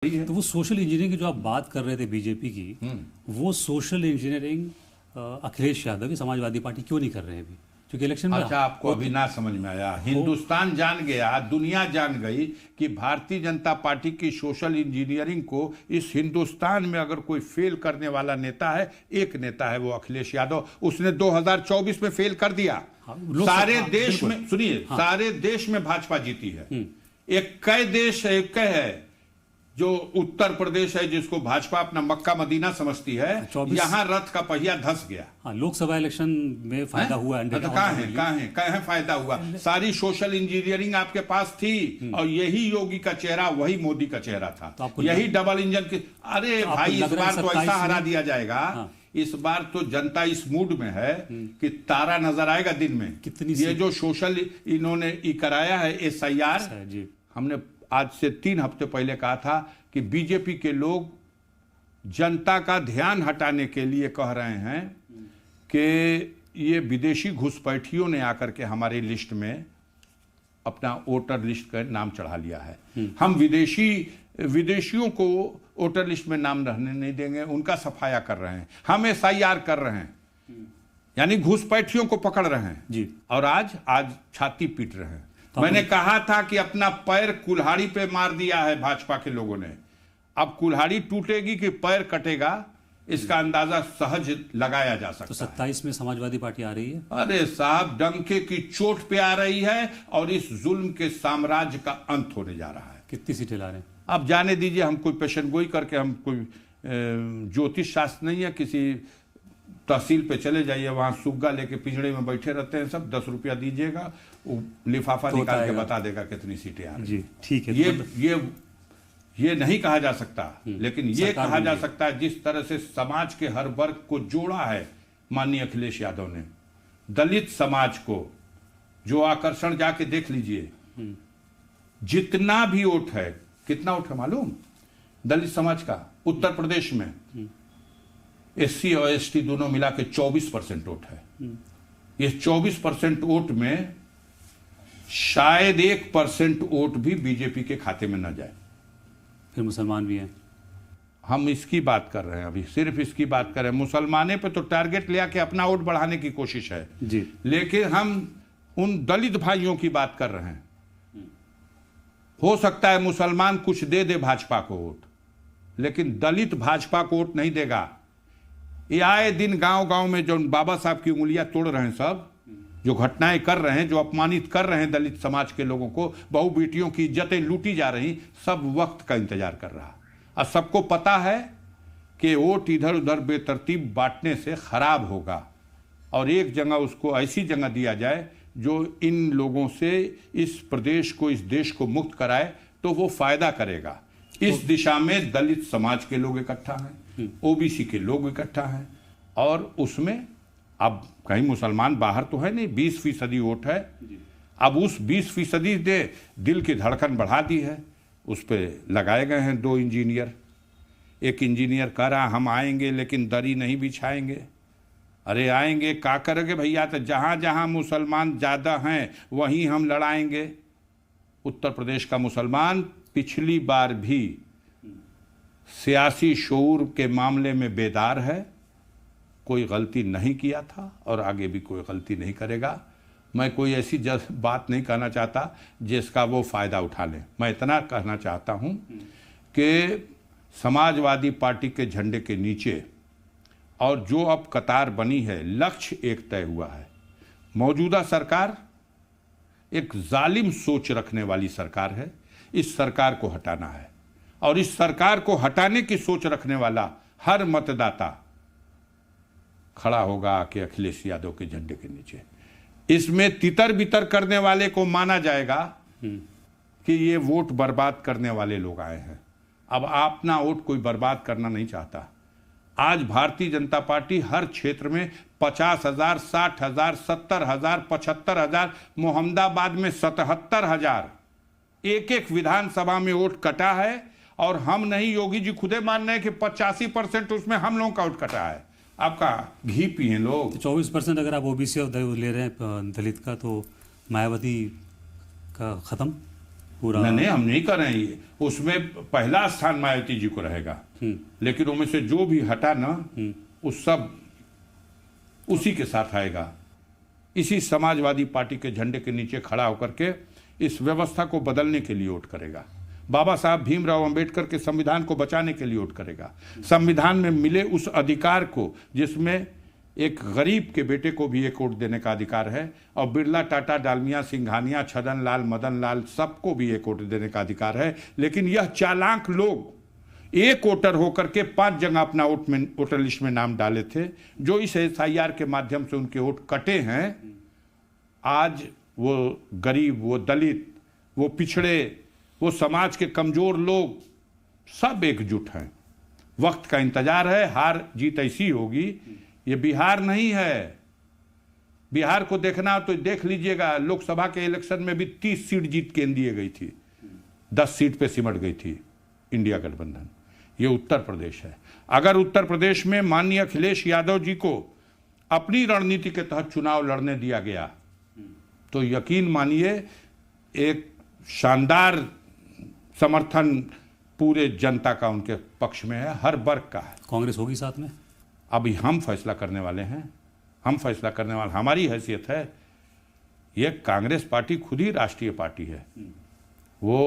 तो वो social engineering की जो आप बात कर रहे थे बीजेपी की, वो सोशल इंजीनियरिंग अखिलेश यादव की समाजवादी पार्टी क्यों नहीं कर रहे हैं अभी? क्योंकि इलेक्शन में अच्छा, आपको अभी ना समझ में आया। हिंदुस्तान जान गया, दुनिया जान गई कि भारतीय जनता पार्टी की सोशल इंजीनियरिंग को इस हिंदुस्तान में अगर कोई फेल करने वाला नेता है, एक नेता है, वो अखिलेश यादव। उसने 2024 में फेल कर दिया। सारे देश में, सुनिए, सारे देश में भाजपा जीती है। एक कई देश है जो उत्तर प्रदेश है, जिसको भाजपा अपना मक्का मदीना समझती है, यहां रथ का पहिया धस गया। हाँ, लोकसभा इलेक्शन में फायदा हुआ है। कहाँ है फायदा हुआ? सारी सोशल इंजीनियरिंग आपके पास थी, और यही योगी का चेहरा वही मोदी का चेहरा था। तो यही डबल इंजन की। अरे भाई, इस बार तो ऐसा हरा दिया जाएगा। हाँ। इस बार तो जनता इस मूड में है कि तारा नजर आएगा दिन में। कितनी ये जो सोशल इन्होंने कराया है SIR, हमने आज से 3 हफ्ते पहले कहा था कि बीजेपी के लोग जनता का ध्यान हटाने के लिए कह रहे हैं कि ये विदेशी घुसपैठियों ने आकर के हमारी लिस्ट में अपना वोटर लिस्ट का नाम चढ़ा लिया है। हम विदेशियों को वोटर लिस्ट में नाम रहने नहीं देंगे। उनका सफाया कर रहे हैं, हम SIR कर रहे हैं, यानी घुसपैठियों को पकड़ रहे हैं जी। और आज छाती पीट रहे हैं। मैंने कहा था कि अपना पैर कुल्हाड़ी पे मार दिया है भाजपा के लोगों ने। अब कुल्हाड़ी टूटेगी कि पैर कटेगा, इसका अंदाजा सहज लगाया जा सकता है। तो 27 में समाजवादी पार्टी आ रही है। अरे साहब, डंके की चोट पे आ रही है, और इस जुल्म के साम्राज्य का अंत होने जा रहा है। कितनी सीटें ला रहे हैं? अब जाने दीजिए, हम कोई पेशन गोई करके, हम कोई ज्योतिष शास्त्र नहीं है। किसी तहसील पे चले जाइए, वहां सुग्गा लेके पिंजड़े में बैठे रहते हैं सब। 10 रुपया दीजिएगा, वो लिफाफा तो निकाल के बता देगा कितनी सीटें आ रही जी। ठीक है। ये नहीं कहा जा सकता, लेकिन ये कहा जा सकता है जिस तरह से समाज के हर वर्ग को जोड़ा है माननीय अखिलेश यादव ने। दलित समाज को जो आकर्षण, जाके देख लीजिए, जितना भी वोट है, कितना वोट है मालूम? दलित समाज का उत्तर प्रदेश में SC और ST दोनों मिला के 24% वोट है। ये 24% वोट में शायद 1% वोट भी बीजेपी के खाते में न जाए। फिर मुसलमान भी हैं। हम इसकी बात कर रहे हैं, अभी सिर्फ इसकी बात कर रहे हैं। मुसलमाने पे तो टारगेट ले आके अपना वोट बढ़ाने की कोशिश है जी। लेकिन हम उन दलित भाइयों की बात कर रहे हैं। हो सकता है मुसलमान कुछ दे दे भाजपा को वोट, लेकिन दलित भाजपा को वोट नहीं देगा। ये आए दिन गांव-गांव में जो बाबा साहब की उंगलियां तोड़ रहे हैं, सब जो घटनाएं कर रहे हैं, जो अपमानित कर रहे हैं दलित समाज के लोगों को, बहु बेटियों की इज्जतें लूटी जा रही, सब वक्त का इंतजार कर रहा। और सबको पता है कि वोट इधर उधर बेतरतीब बांटने से खराब होगा, और एक जगह उसको ऐसी जगह दिया जाए जो इन लोगों से इस प्रदेश को, इस देश को मुक्त कराए, तो वो फायदा करेगा। इस दिशा में दलित समाज के लोग इकट्ठा हैं, OBC के लोग इकट्ठा हैं, और उसमें अब कहीं मुसलमान बाहर तो है नहीं, 20% वोट है। अब उस 20% ने दिल की धड़कन बढ़ा दी है। उस पर लगाए गए हैं 2 इंजीनियर। एक इंजीनियर कह रहा हम आएंगे लेकिन दरी नहीं बिछाएंगे। अरे आएंगे, क्या करेंगे भैया? तो जहां जहां मुसलमान ज़्यादा हैं वहीं हम लड़ाएंगे। उत्तर प्रदेश का मुसलमान पिछली बार भी सियासी शऊर के मामले में बेदार है, कोई गलती नहीं किया था और आगे भी कोई गलती नहीं करेगा। मैं कोई ऐसी बात नहीं कहना चाहता जिसका वो फ़ायदा उठा लें। मैं इतना कहना चाहता हूँ कि समाजवादी पार्टी के झंडे के नीचे और जो अब कतार बनी है, लक्ष्य एक तय हुआ है। मौजूदा सरकार एक जालिम सोच रखने वाली सरकार है। इस सरकार को हटाना है, और इस सरकार को हटाने की सोच रखने वाला हर मतदाता खड़ा होगा कि अखिलेश यादव के झंडे के नीचे। इसमें तितर बितर करने वाले को माना जाएगा कि ये वोट बर्बाद करने वाले लोग आए हैं। अब अपना वोट कोई बर्बाद करना नहीं चाहता। आज भारतीय जनता पार्टी हर क्षेत्र में 50,000, 60,000, 70,000, 75,000, मोहम्मदाबाद में 77,000 एक विधानसभा में वोट कटा है। और हम नहीं, योगी जी खुदे मान रहे हैं कि 85% उसमें हम लोगों का वोट कटा है। आपका घी पिए लोग। तो 24% अगर आप OBC ले रहे हैं दलित का, तो मायावती का खत्म। पूरा नहीं, हम नहीं कर रहे हैं ये। उसमें पहला स्थान मायावती जी को रहेगा, लेकिन उनमें से जो भी हटा ना, उस सब उसी के साथ आएगा। इसी समाजवादी पार्टी के झंडे के नीचे खड़ा होकर के इस व्यवस्था को बदलने के लिए वोट करेगा। बाबा साहब भीमराव अंबेडकर के संविधान को बचाने के लिए वोट करेगा। संविधान में मिले उस अधिकार को, जिसमें एक गरीब के बेटे को भी एक वोट देने का अधिकार है, और बिरला, टाटा, डालमिया, सिंघानिया, छदन लाल, मदन लाल, सबको भी एक वोट देने का अधिकार है। लेकिन यह चालाक लोग एक वोटर होकर के 5 जगह अपना वोटर लिस्ट में नाम डाले थे, जो इस SIR के माध्यम से उनके वोट कटे हैं। आज वो गरीब, वो दलित, वो पिछड़े, वो समाज के कमजोर लोग सब एकजुट हैं। वक्त का इंतजार है, हार जीत ऐसी होगी। ये बिहार नहीं है। बिहार को देखना हो तो देख लीजिएगा, लोकसभा के इलेक्शन में भी 30 सीट जीत के एनडीए गई थी, 10 सीट पे सिमट गई थी इंडिया गठबंधन। ये उत्तर प्रदेश है। अगर उत्तर प्रदेश में माननीय अखिलेश यादव जी को अपनी रणनीति के तहत चुनाव लड़ने दिया गया, तो यकीन मानिए एक शानदार समर्थन पूरे जनता का उनके पक्ष में है, हर वर्ग का है। कांग्रेस होगी साथ में? अभी हम फैसला करने वाले हैं, हम फैसला करने वाले, हमारी हैसियत है। ये कांग्रेस पार्टी खुद ही राष्ट्रीय पार्टी है। वो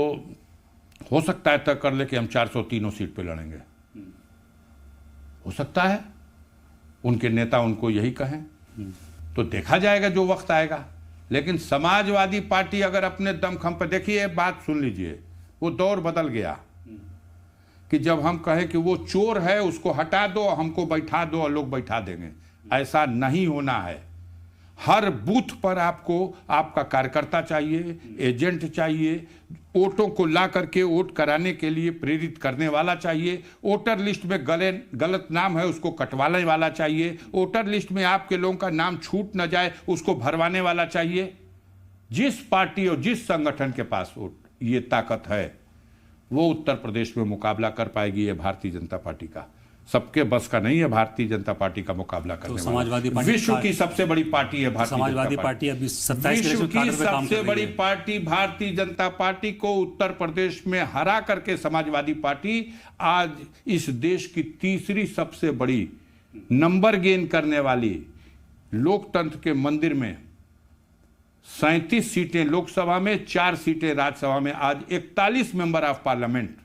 हो सकता है तय कर ले कि हम 403 सीट पे लड़ेंगे, हो सकता है उनके नेता उनको यही कहें, तो देखा जाएगा जो वक्त आएगा। लेकिन समाजवादी पार्टी अगर अपने दमखम पर, देखिए बात सुन लीजिए, वो दौर बदल गया कि जब हम कहें कि वो चोर है उसको हटा दो, हमको बैठा दो और लोग बैठा देंगे। ऐसा नहीं होना है। हर बूथ पर आपको आपका कार्यकर्ता चाहिए, एजेंट चाहिए, वोटों को ला करके वोट कराने के लिए प्रेरित करने वाला चाहिए। वोटर लिस्ट में गलत नाम है उसको कटवाने वाला चाहिए। वोटर लिस्ट में आपके लोगों का नाम छूट न जाए उसको भरवाने वाला चाहिए। जिस पार्टी और जिस संगठन के पास ये ताकत है, वो उत्तर प्रदेश में मुकाबला कर पाएगी। ये भारतीय जनता पार्टी का सबके बस का नहीं है भारतीय जनता पार्टी का मुकाबला करने वाला। समाजवादी पार्टी विश्व की सबसे बड़ी पार्टी है भारतीय समाजवादी जनता पार्टी। अभी 27 विश्व की सबसे बड़ी है। पार्टी भारतीय जनता पार्टी को उत्तर प्रदेश में हरा करके समाजवादी पार्टी आज इस देश की तीसरी सबसे बड़ी नंबर गेन करने वाली, लोकतंत्र के मंदिर में 37 सीटें लोकसभा में, 4 सीटें राज्यसभा में, आज 41 मेंबर ऑफ पार्लियामेंट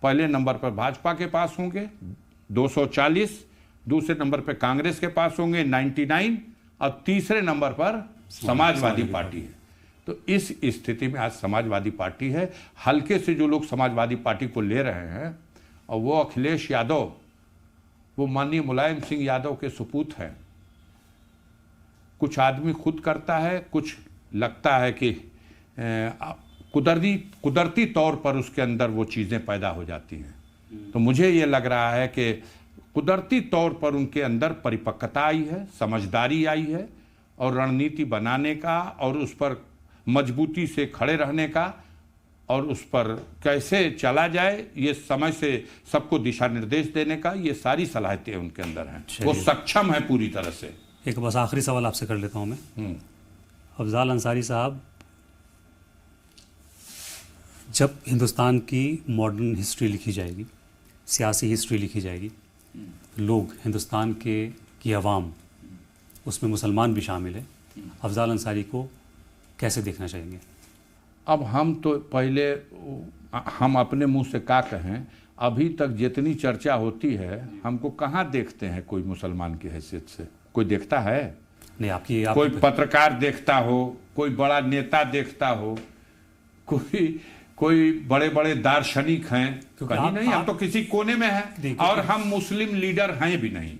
पहले नंबर पर भाजपा के पास होंगे 240, दूसरे नंबर पर कांग्रेस के पास होंगे 99, और तीसरे नंबर पर समाजवादी पार्टी है। तो इस स्थिति में आज समाजवादी पार्टी है। हल्के से जो लोग समाजवादी पार्टी को ले रहे हैं, और वो अखिलेश यादव, वो माननीय मुलायम सिंह यादव के सुपूत हैं। कुछ आदमी खुद करता है, कुछ लगता है कि कुदरती तौर पर उसके अंदर वो चीज़ें पैदा हो जाती हैं। तो मुझे ये लग रहा है कि कुदरती तौर पर उनके अंदर परिपक्वता आई है, समझदारी आई है, और रणनीति बनाने का और उस पर मजबूती से खड़े रहने का और उस पर कैसे चला जाए, ये समय से सबको दिशा निर्देश देने का, ये सारी सलाहियतें उनके अंदर हैं। वो सक्षम है पूरी तरह से। एक बस आखिरी सवाल आपसे कर लेता हूं मैं। अफजाल अंसारी साहब, जब हिंदुस्तान की मॉडर्न हिस्ट्री लिखी जाएगी, सियासी हिस्ट्री लिखी जाएगी, लोग हिंदुस्तान की आवाम, उसमें मुसलमान भी शामिल है, अफजाल अंसारी को कैसे देखना चाहेंगे? अब हम तो पहले हम अपने मुंह से क्या कहें, अभी तक जितनी चर्चा होती है हमको कहाँ देखते हैं कोई मुसलमान की हैसियत से? कोई देखता है? नहीं। आपकी कोई पत्रकार देखता हो, कोई बड़ा नेता देखता हो, कोई बड़े बड़े दार्शनिक हैं? कहीं नहीं। हम तो किसी कोने में हैं, और हम मुस्लिम लीडर हैं भी नहीं।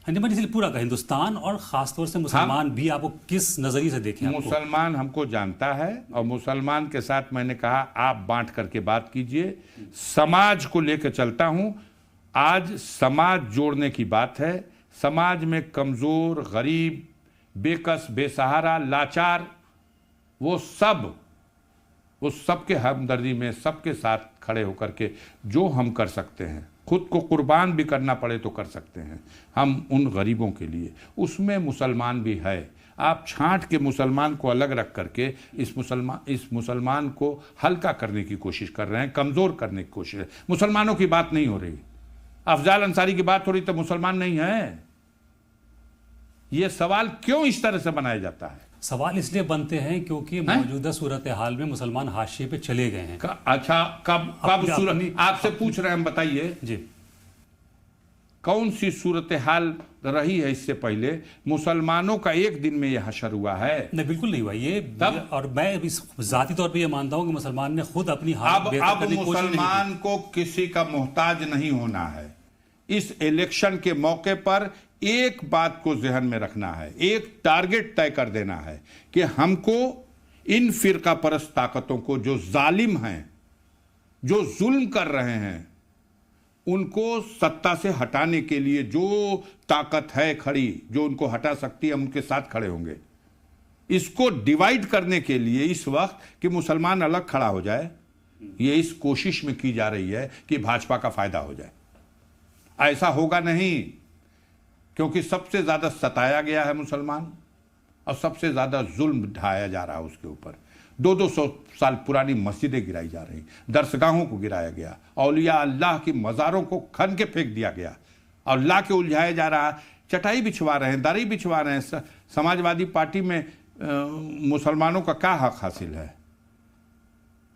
इसलिए पूरा का हिंदुस्तान और खासतौर से मुसलमान भी आपको किस नजरिए से देखें? मुसलमान हमको जानता है, और मुसलमान के साथ मैंने कहा आप बांट करके बात कीजिए। समाज को लेकर चलता हूं। आज समाज जोड़ने की बात है। समाज में कमजोर, गरीब, बेकस, बेसहारा, लाचार, वो सबके हमदर्दी में सबके साथ खड़े होकर के जो हम कर सकते हैं, खुद को कुर्बान भी करना पड़े तो कर सकते हैं हम उन गरीबों के लिए। उसमें मुसलमान भी है। आप छांट के मुसलमान को अलग रख करके इस मुसलमान को हल्का करने की कोशिश कर रहे हैं, कमज़ोर करने की कोशिश है। मुसलमानों की बात नहीं हो रही, अफजाल अंसारी की बात हो रही, तो मुसलमान नहीं है। ये सवाल क्यों इस तरह से बनाया जाता है? सवाल इसलिए बनते हैं क्योंकि मौजूदा सूरत हाल में मुसलमान हाशिए पे चले गए हैं। अच्छा, कब सूरत आपसे पूछ रहे हैं, हम बताइए जी, कौन सी सूरत हाल रही है इससे पहले? मुसलमानों का एक दिन में यह हशर हुआ है? नहीं, बिल्कुल नहीं हुआ ये। और मैं इस जाती तौर पे ये मानता हूं कि मुसलमान ने खुद अपनी अब मुसलमान को किसी का मोहताज नहीं होना है। इस इलेक्शन के मौके पर एक बात को जहन में रखना है, एक टारगेट तय कर देना है कि हमको इन फिरका परस्त ताकतों को, जो जालिम हैं, जो जुल्म कर रहे हैं, उनको सत्ता से हटाने के लिए जो ताकत है खड़ी, जो उनको हटा सकती है, हम उनके साथ खड़े होंगे। इसको डिवाइड करने के लिए इस वक्त कि मुसलमान अलग खड़ा हो जाए, ये इस कोशिश में की जा रही है कि भाजपा का फायदा हो जाए। ऐसा होगा नहीं, क्योंकि सबसे ज्यादा सताया गया है मुसलमान और सबसे ज्यादा जुल्म ढाया जा रहा है उसके ऊपर। 200 साल पुरानी मस्जिदें गिराई जा रही, दरसगाहों को गिराया गया, औलिया अल्लाह की मज़ारों को खन के फेंक दिया गया और ला के उलझाया जा रहा। चटाई बिछवा रहे हैं, दरी बिछवा रहे हैं। समाजवादी पार्टी में मुसलमानों का क्या हक हासिल है?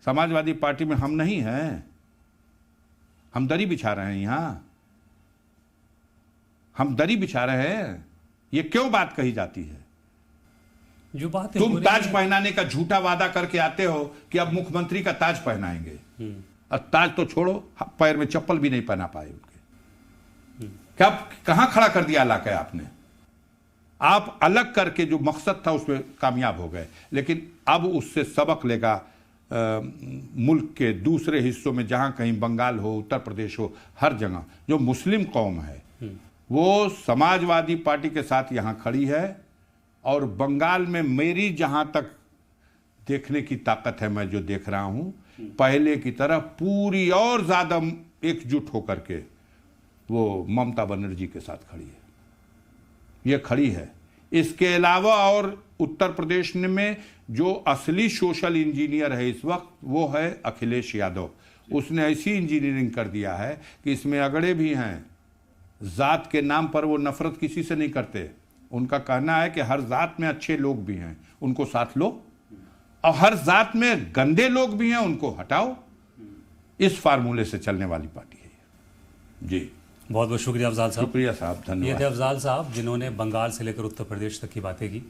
समाजवादी पार्टी में हम नहीं हैं, हम दरी बिछा रहे हैं। यहाँ हम दरी बिछा रहे हैं। ये क्यों बात कही जाती है? जो बात तुम ताज पहनाने का झूठा वादा करके आते हो कि अब मुख्यमंत्री का ताज पहनाएंगे, और ताज तो छोड़ो, पैर में चप्पल भी नहीं पहना पाए उनके। क्या कहां खड़ा कर दिया इलाके आपने? आप अलग करके जो मकसद था उसमें कामयाब हो गए, लेकिन अब उससे सबक लेगा मुल्क के दूसरे हिस्सों में, जहां कहीं बंगाल हो, उत्तर प्रदेश हो, हर जगह जो मुस्लिम कौम है वो समाजवादी पार्टी के साथ यहां खड़ी है। और बंगाल में मेरी जहां तक देखने की ताकत है, मैं जो देख रहा हूं, पहले की तरह पूरी और ज्यादा एकजुट होकर के वो ममता बनर्जी के साथ खड़ी है। ये खड़ी है। इसके अलावा और उत्तर प्रदेश में जो असली सोशल इंजीनियर है इस वक्त, वो है अखिलेश यादव। उसने ऐसी इंजीनियरिंग कर दिया है कि इसमें अगड़े भी हैं। जात के नाम पर वो नफरत किसी से नहीं करते। उनका कहना है कि हर जात में अच्छे लोग भी हैं, उनको साथ लो, और हर जात में गंदे लोग भी हैं, उनको हटाओ। इस फार्मूले से चलने वाली पार्टी है जी। बहुत बहुत शुक्रिया अफजाल साहब। शुक्रिया साहब, धन्यवाद। ये थे अफजाल साहब, जिन्होंने बंगाल से लेकर उत्तर प्रदेश तक की बातें की।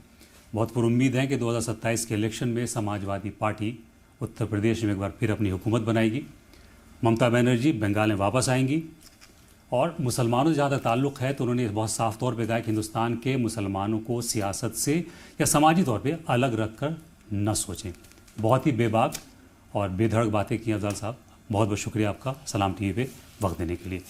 बहुत पुरुम्मीद है कि 2027 के इलेक्शन में समाजवादी पार्टी उत्तर प्रदेश में एक बार फिर अपनी हुकूमत बनाएगी। ममता बनर्जी बंगाल में वापस आएंगी। और मुसलमानों से जहाँ तक ताल्लुक़ है तो उन्होंने बहुत साफ तौर पे कहा कि हिंदुस्तान के मुसलमानों को सियासत से या समाजी तौर पे अलग रख कर न सोचें। बहुत ही बेबाक और बेधड़क बातें की अफजाल साहब। बहुत बहुत शुक्रिया आपका सलाम टीवी पे वक्त देने के लिए।